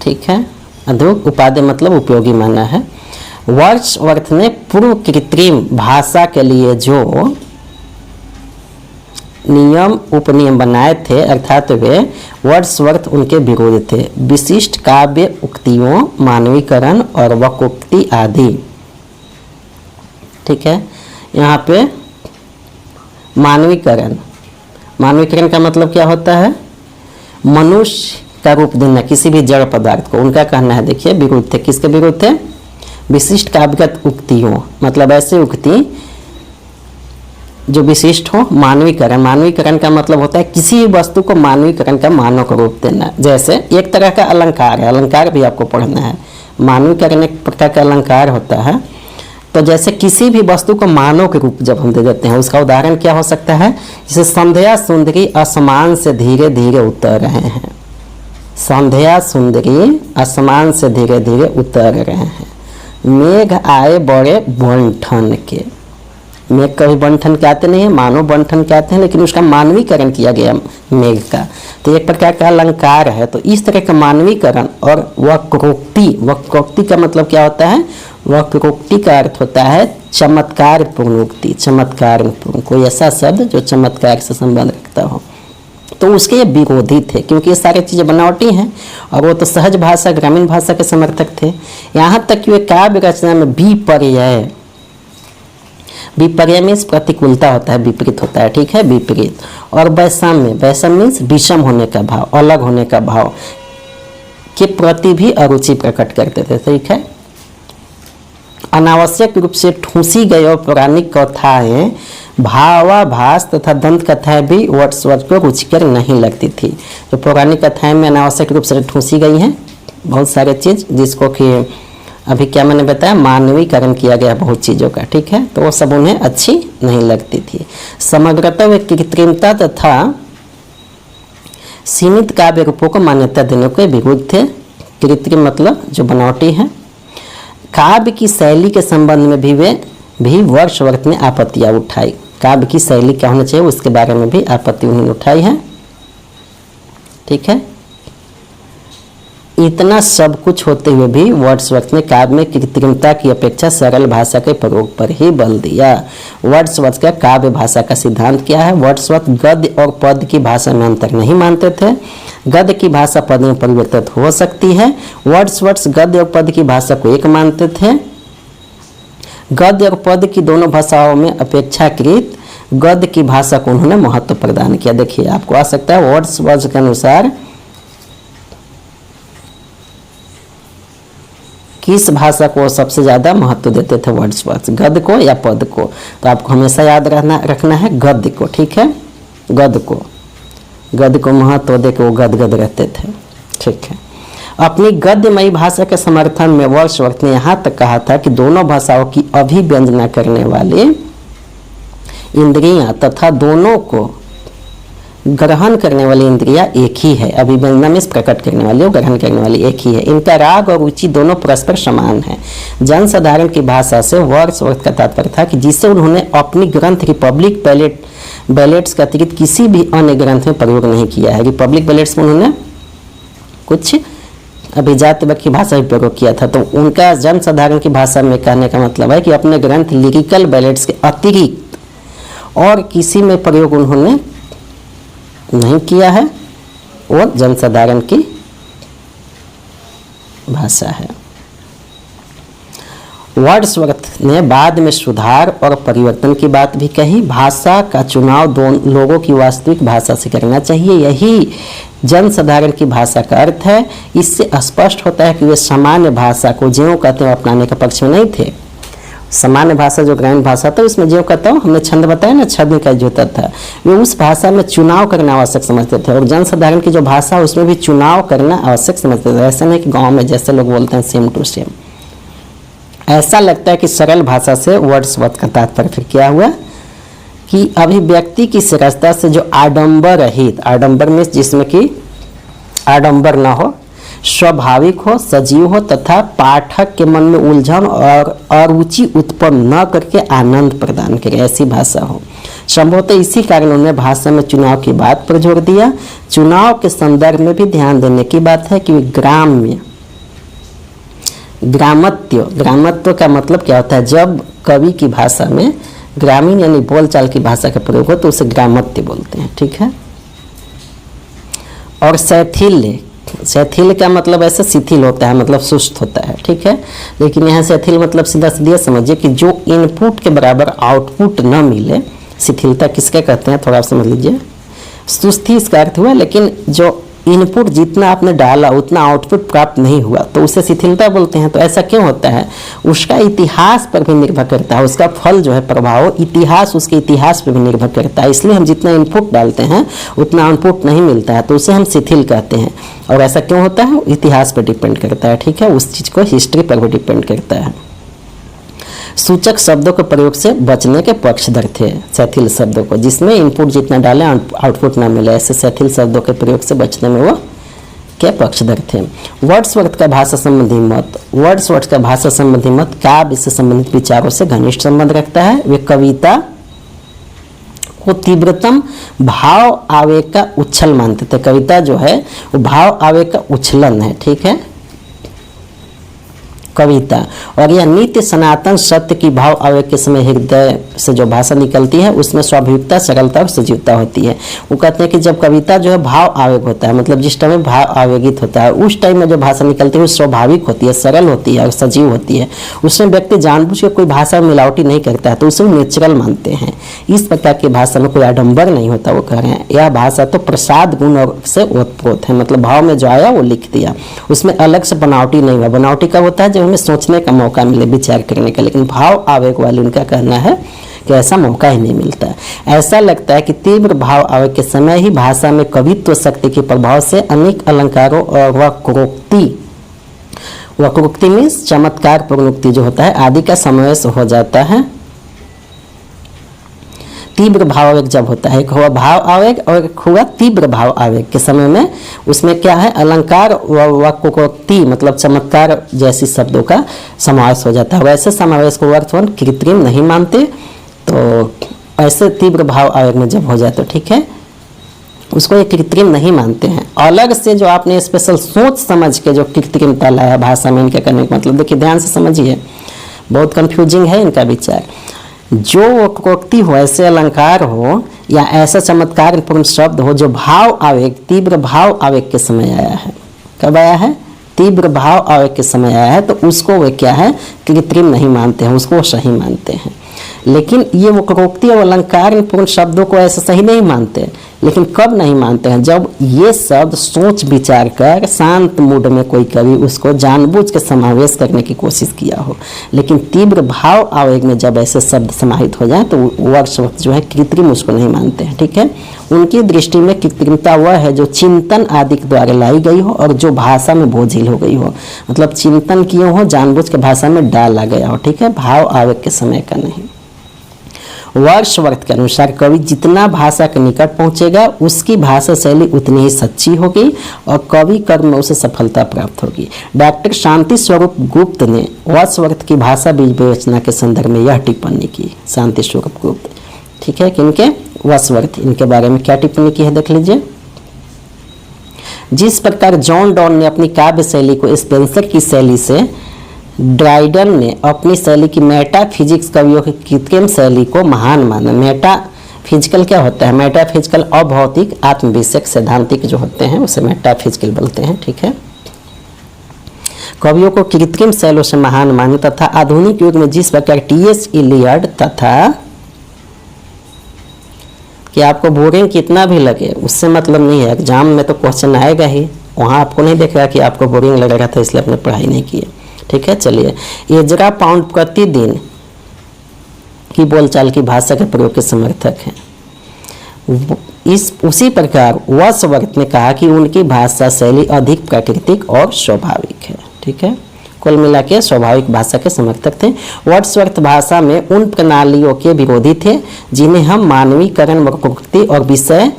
ठीक है, अधिक उपादेय मतलब उपयोगी माना है। वर्ड्सवर्थ ने पूर्व कृत्रिम भाषा के लिए जो नियम उपनियम बनाए थे, अर्थात वे वर्ड्सवर्थ उनके विरोध थे। विशिष्ट काव्य उक्तियों, मानवीकरण और वक्रोक्ति आदि, ठीक है। यहाँ पे मानवीकरण, मानवीकरण का मतलब क्या होता है? मनुष्य का रूप देना किसी भी जड़ पदार्थ को, उनका कहना है, देखिए, विरुद्ध थे। किसके विरुद्ध थे? विशिष्ट काव्यगत उक्तियों, मतलब ऐसे उक्ति जो विशिष्ट हो। मानवीकरण, मानवीकरण का मतलब होता है किसी भी वस्तु को मानवीकरण का मानव का रूप देना। जैसे एक तरह का अलंकार है, अलंकार भी आपको पढ़ना है। मानवीकरण एक प्रकार का अलंकार होता है। तो जैसे किसी भी वस्तु को मानव के रूप जब हम दे देते हैं, उसका उदाहरण क्या हो सकता है? जैसे संध्या सुंदरी आसमान से धीरे धीरे उतर रहे हैं, संध्या सुंदरी आसमान से धीरे धीरे उतर रहे हैं। मेघ आए बड़े बन ठन के, मेघ का भी बंठन कहते नहीं है, मानव बंठन कहते हैं, लेकिन उसका मानवीकरण किया गया मेघ का, तो एक प्रकार का अलंकार है। तो इस तरह का मानवीकरण और वक्रोक्ति, वक्रोक्ति का मतलब क्या होता है? वक्रोक्ति का अर्थ होता है चमत्कार पूर्ण उक्ति, चमत्कार पूर्ण, कोई ऐसा शब्द जो चमत्कार से संबंध रखता हो। तो उसके ये विरोधी थे, क्योंकि ये सारी चीज़ें बनावटी हैं और वो तो सहज भाषा, ग्रामीण भाषा के समर्थक थे। यहाँ तक कि वे काव्य रचना में विपर्यय, विपर्यय मीन्स प्रतिकूलता होता है, विपरीत होता है, ठीक है, विपरीत। और वैषम्य, वैषम्य मीन्स विषम होने का भाव, अलग होने का भाव के प्रति भी अरुचि प्रकट करते थे, ठीक है। अनावश्यक रूप से ठूसी गई और पौराणिक कथाएं, भावाभास तथा दंत कथाएं भी वर्ड्सवर्थ को रुचिकर नहीं लगती थी। जो पौराणिक कथाएं में अनावश्यक रूप से ठूसी गई हैं बहुत सारे चीज़, जिसको कि अभी क्या मैंने बताया, मानवीकरण किया गया बहुत चीज़ों का, ठीक है, तो वो सब उन्हें अच्छी नहीं लगती थी। समग्रता व कृत्रिमता तथा सीमित काव्य रूपों को मान्यता देने के विरुद्ध थे। कृत्रिम मतलब जो बनावटी है। काव्य की शैली के संबंध में भी वे वर्ड्सवर्थ ने आपत्तियां उठाई। काव्य की शैली क्या होना चाहिए उसके बारे में भी आपत्ति उन्होंने उठाई है, ठीक है। इतना सब कुछ होते हुए भी वर्ड्सवर्थ ने काव्य में कृत्रिमता की अपेक्षा सरल भाषा के प्रयोग पर ही बल दिया। वर्ड्सवर्थ का काव्य भाषा का सिद्धांत क्या है? वर्ड्सवर्थ गद्य और पद्य की भाषा में अंतर नहीं मानते थे। गद्य की भाषा पद में परिवर्तित हो सकती है। वर्ड्सवर्थ गद्य और पद्य की भाषा को एक मानते थे। गद्य और पद्य की दोनों भाषाओं में अपेक्षाकृत गद्य की भाषा को उन्होंने महत्व प्रदान किया। देखिए आपको आ सकता है वर्ड्सवर्थ के अनुसार किस भाषा को सबसे ज़्यादा महत्व देते थे वर्ड्सवर्थ, गद्य को या पद को? तो आपको हमेशा याद रखना है गद्य को, ठीक है, गद्य को महत्व देकर वो गदगद रहते थे, ठीक है। अपनी गद्यमयी भाषा के समर्थन में वर्ड्सवर्थ ने यहाँ तक कहा था कि दोनों भाषाओं की अभिव्यंजना करने वाली इंद्रियां तथा दोनों को ग्रहण करने वाली इंद्रियां एक ही है। अभिव्यंजना में प्रकट करने वाली और ग्रहण करने वाली एक ही है। इनका राग और रुचि दोनों परस्पर समान है। जनसाधारण की भाषा से वर्ड्सवर्थ का तात्पर्य था कि जिसे उन्होंने अपनी ग्रंथ रिपब्लिक बैलेट्स के अतिरिक्त किसी भी अन्य ग्रंथ में प्रयोग नहीं किया है। रिपब्लिक बैलेट्स में उन्होंने कुछ अभिजात वर्ग की भाषा भी प्रयोग किया था। तो उनका जनसाधारण की भाषा में कहने का मतलब है कि अपने ग्रंथ लिरिकल बैलेट्स के अतिरिक्त और किसी में प्रयोग उन्होंने नहीं किया है, और जनसाधारण की भाषा है। वर्ड्सवर्थ ने बाद में सुधार और परिवर्तन की बात भी कही। भाषा का चुनाव दोनों लोगों की वास्तविक भाषा से करना चाहिए, यही जनसाधारण की भाषा का अर्थ है। इससे स्पष्ट होता है कि वे सामान्य भाषा को ज्यों कहते हैं अपनाने के पक्ष में नहीं थे। सामान्य भाषा जो ग्रामीण भाषा था उसमें ज्यों कहता हूँ, हमने छंद बताया ना, छंद का जो होता था, वे उस भाषा में चुनाव करना आवश्यक समझते थे। और जनसाधारण की जो भाषा है उसमें भी चुनाव करना आवश्यक समझते थे। ऐसा नहीं कि गाँव में जैसे लोग बोलते हैं सेम टू सेम। ऐसा लगता है कि सरल भाषा से वर्ड्सवर्थ का तात्पर्य फिर क्या हुआ कि अभिव्यक्ति की सरलता से जो आडंबर रहित, आडंबर में जिसमें कि आडंबर न हो, स्वाभाविक हो, सजीव हो तथा पाठक के मन में उलझन और अरुचि उत्पन्न न करके आनंद प्रदान करे, ऐसी भाषा हो। संभवतः इसी कारण उन्होंने भाषा में चुनाव की बात पर जोर दिया। चुनाव के संदर्भ में भी ध्यान देने की बात है कि ग्राम्य, ग्रामत्व का मतलब क्या होता है? जब कवि की भाषा में ग्रामीण यानी बोलचाल की भाषा का प्रयोग हो तो उसे ग्रामत्य बोलते हैं, ठीक है। और शैथिल्य का मतलब ऐसे शिथिल होता है, मतलब सुस्त होता है, ठीक है। लेकिन यहाँ शैथिल मतलब सीधा सीधा समझिए कि जो इनपुट के बराबर आउटपुट न मिले। शिथिलता किसके कहते हैं थोड़ा समझ लीजिए। सुस्ती इसका अर्थ हुआ, लेकिन जो इनपुट जितना आपने डाला उतना आउटपुट प्राप्त नहीं हुआ तो उसे शिथिलता बोलते हैं। तो ऐसा क्यों होता है? उसका इतिहास पर भी निर्भर करता है, उसका फल जो है प्रभाव इतिहास, उसके इतिहास पर भी निर्भर करता है। इसलिए हम जितना इनपुट डालते हैं उतना आउटपुट नहीं मिलता है तो उसे हम शिथिल कहते हैं। और ऐसा क्यों होता है? इतिहास पर डिपेंड करता है, ठीक है, उस चीज़ को हिस्ट्री पर भी डिपेंड करता है। सूचक शब्दों के प्रयोग से बचने के पक्षधर थे शैथिल शब्दों को, जिसमें इनपुट जितना डालें आउटपुट ना मिले, ऐसे शैथिल शब्दों के प्रयोग से बचने में वो के पक्षधर थे। वर्ड्सवर्थ का भाषा संबंधी मत, वर्ड्सवर्थ का भाषा संबंधी मत काव्य से संबंधित विचारों से घनिष्ठ संबंध रखता है। वे कविता को तीव्रतम भाव आवेग का उछल मानते थे। कविता जो है वो भाव आवेग का उछलन है, ठीक है, कविता। और यह नित्य सनातन सत्य की भाव आवेग के समय हृदय से जो भाषा निकलती है उसमें स्वाभाविकता, सरलता और सजीवता होती है। वो कहते हैं कि जब कविता जो है भाव आवेग होता है, मतलब जिस टाइम में भाव आवेगित होता है उस टाइम में जो भाषा निकलती है वो स्वाभाविक होती है, सरल होती है और सजीव होती है। उसमें व्यक्ति जानबूझ के कोई भाषा मिलावटी नहीं करता है, तो उसे नेचुरल मानते हैं। इस प्रकार की भाषा में कोई आडंबर नहीं होता। वो कह रहे हैं यह भाषा तो प्रसाद गुण से ओतप्रोत है, मतलब भाव में जो आया वो लिख दिया, उसमें अलग से बनावटी नहीं हुआ। बनावटी कब होता है? जब हमें सोचने का मौका मिले, विचार करने का। लेकिन भाव आवेग वाले उनका कहना है कि ऐसा मौका ही नहीं मिलता है। ऐसा लगता है कि तीव्र भाव आवेग के समय ही भाषा में कवित्व शक्ति के प्रभाव से अनेक अलंकारों और वक्रोक्ति में चमत्कार पूर्णोक्ति जो होता है आदि का समावेश हो जाता है। तीव्र भाव आवेग जब होता है, एक हुआ भाव आवेग और एक हुआ तीव्र भाव आवेग के समय में, उसमें क्या है? अलंकार व वक्रोक्ति मतलब चमत्कार जैसी शब्दों का समावेश हो जाता है। वैसे समावेश को अर्थवन कृत्रिम नहीं मानते, तो ऐसे तीव्र भाव आवेग में जब हो जाए तो ठीक है, उसको ये कृत्रिम नहीं मानते हैं। अलग से जो आपने स्पेशल सोच समझ के जो कृत्रिमता लाया भाषा में इनके करने का मतलब, देखिए ध्यान से समझिए, बहुत कंफ्यूजिंग है इनका विचार। जो वक्रोक्ति हो, ऐसे अलंकार हो या ऐसा चमत्कार पूर्ण शब्द हो जो भाव आवेग, तीव्र भाव आवेग के समय आया है। कब आया है? तीव्र भाव आवेग के समय आया है, तो उसको वे क्या है? कृत्रिम नहीं मानते हैं, उसको सही मानते हैं। लेकिन ये वक्रोक्ति और अलंकार पूर्ण शब्दों को ऐसा सही नहीं मानते। लेकिन कब नहीं मानते हैं? जब ये शब्द सोच विचार कर शांत मूड में कोई कवि उसको जानबूझ के समावेश करने की कोशिश किया हो। लेकिन तीव्र भाव आवेग में जब ऐसे शब्द समाहित हो जाए तो वक्त जो है कृत्रिम उसको नहीं मानते हैं, ठीक है। उनकी दृष्टि में कृत्रिमता वह है जो चिंतन आदि के द्वारा लाई गई हो और जो भाषा में बोझिल हो गई हो, मतलब चिंतन किए हो, जानबूझ के भाषा में डाला गया हो, ठीक है, भाव आवेग के समय का नहीं। वर्ड्सवर्थ के अनुसार कवि जितना भाषा के निकट पहुंचेगा उसकी भाषा शैली उतनी ही सच्ची होगी और कवि कर्म में उसे सफलता प्राप्त होगी। डॉक्टर शांति स्वरूप गुप्त ने वर्ड्सवर्थ की भाषा विवेचना के संदर्भ में यह टिप्पणी की। शांति स्वरूप गुप्त, ठीक है, किनके? वर्ड्सवर्थ। इनके बारे में क्या टिप्पणी की है देख लीजिए। जिस प्रकार जॉन डॉन ने अपनी काव्य शैली को स्पेंसर की शैली से, ड्राइडन ने अपनी शैली की मेटाफिजिक्स कवियों की कृत्रिम शैली को महान माना। मेटाफिजिकल क्या होता है? मेटाफिजिकल अभौतिक आत्मविषयक सैद्धांतिक जो होते हैं उसे मेटाफिजिकल बोलते हैं, ठीक है। कवियों को कृत्रिम शैलियों से महान माने तथा आधुनिक युग में जिस प्रकार टी.एस. इलियड तथा, कि आपको बोरिंग कितना भी लगे उससे मतलब नहीं है, एग्जाम में तो क्वेश्चन आएगा ही। वहाँ आपको नहीं देख रहा कि आपको बोरिंग लग रहा था इसलिए आपने पढ़ाई नहीं की है, ठीक है। चलिए, एजरा पाउंड प्रतिदिन की बोलचाल की भाषा के प्रयोग के समर्थक हैं। उसी प्रकार वर्ड्सवर्थ ने कहा कि उनकी भाषा शैली अधिक प्राकृतिक और स्वाभाविक है, ठीक है। कुल मिला के स्वाभाविक भाषा के समर्थक थे। वर्ड्सवर्थ भाषा में उन प्रणालियों के विरोधी थे जिन्हें हम मानवीकरण, वक्रोक्ति और विषय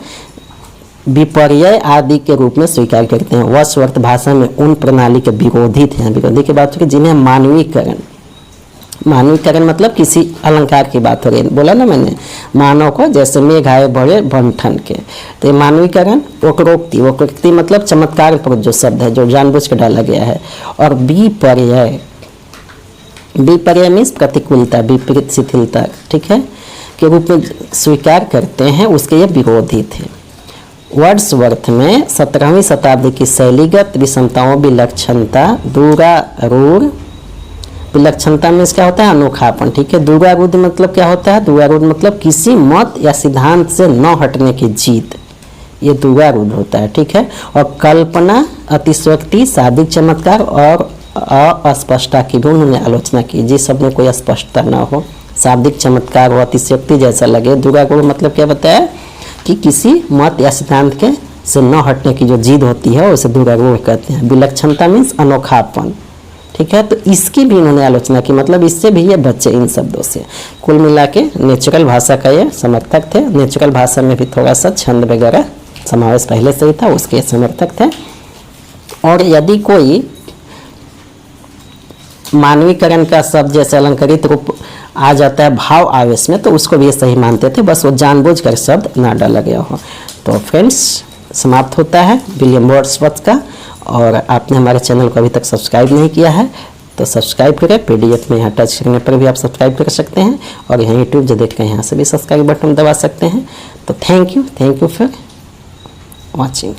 विपर्यय आदि के रूप में स्वीकार करते हैं। वर्ड्सवर्थ भाषा में उन प्रणाली के विरोधी थे। विरोधी की बात हो जिन्हें मानवीकरण, मानवीकरण मतलब किसी अलंकार की बात हो रही है, बोला ना मैंने, मानव को जैसे मेघ आए बड़े बंठन के, तो ये मानवीकरण। वक्रोक्ति, वक्रोक्ति मतलब चमत्कार पर जो शब्द है जो जानबूझ के डाला गया है। और विपर्यय, विपर्यय मीन्स प्रतिकूलता, विपरीत शिथिलता, ठीक है, के रूप में स्वीकार करते हैं, उसके ये विरोधी थे। वर्ड्सवर्थ में 17वीं शताब्दी की शैलीगत विषमताओं, विलक्षणता, दूरारूढ़, विलक्षणता में क्या होता है? अनोखापन, ठीक है। दूरारूढ़ मतलब क्या होता है? दूरारूढ़ मतलब किसी मत या सिद्धांत से न हटने की जीत, ये दूरारूढ़ होता है, ठीक है। और कल्पना, अतिशयोक्ति, शाब्दिक चमत्कार और अस्पष्टता की भी उन्होंने आलोचना की। जिस सब में कोई स्पष्टता न हो, शाब्दिक चमत्कार हो, अतिशयोक्ति जैसा लगे। दूरारूढ़ मतलब क्या बताया? कि किसी मत या सिद्धांत के से न हटने की जो जिद होती है उसे दूरारूढ़ कहते हैं। विलक्षणता मीन्स अनोखापन, ठीक है। तो इसकी भी इन्होंने आलोचना की, मतलब इससे भी ये बच्चे इन शब्दों से। कुल मिला के नेचुरल भाषा का ये समर्थक थे। नेचुरल भाषा में भी थोड़ा सा छंद वगैरह समावेश पहले से ही था, उसके समर्थक थे। और यदि कोई मानवीकरण का शब्द जैसे अलंकृत रूप आ जाता है भाव आवेश में, तो उसको भी ये सही मानते थे, बस वो जानबूझकर शब्द ना डाला गया हो। तो फ्रेंड्स, समाप्त होता है विलियम वर्ड्सवर्थ का। और आपने हमारे चैनल को अभी तक सब्सक्राइब नहीं किया है तो सब्सक्राइब करें। PDF में यहाँ टच करने पर भी आप सब्सक्राइब कर सकते हैं, और यहाँ यूट्यूब जो देख रहे हैं यहाँ से भी सब्सक्राइब बटन दबा सकते हैं। तो थैंक यू फॉर वॉचिंग।